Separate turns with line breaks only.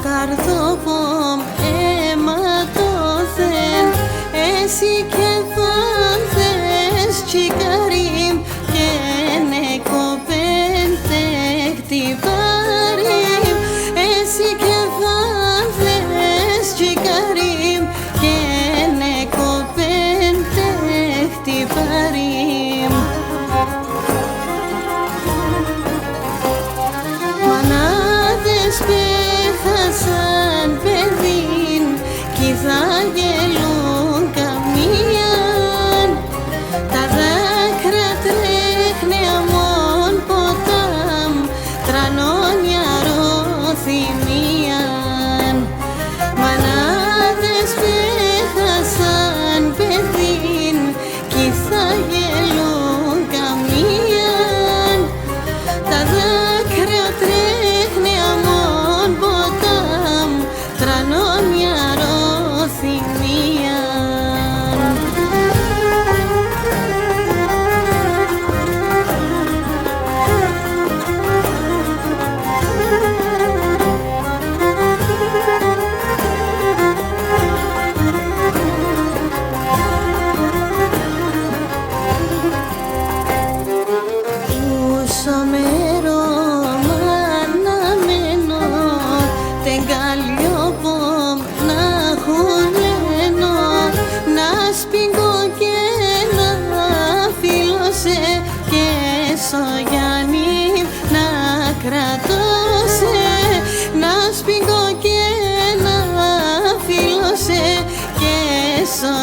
καρδόβομ αίματοθεν εσύ και θάνθες τσικαρίμ και νεκοπέντε χτυπάριμ εσύ και θάνθες τσικαρίμ και νεκοπέντε χτυπάριμ. Μανάδες πέχασαν παιδίν κι θα γελούν καμίαν τα δάκρυα τρέχνε αμόν ποτάμ τρανώνει αρωθυμίαν. Μανάδες πέχασαν παιδίν κι θα γελούν καμίαν τα δάκρυα τρέχνε αμόν ποτάμ τρανώνει αρωθυμίαν. Ούσο μέρομ αναμένω τεν καλλιόπομ να χουλένω να σπίγκω και να φιλώσε και σο Γιάννη να κρατώσε να σπίγκω και να φιλώσε και σο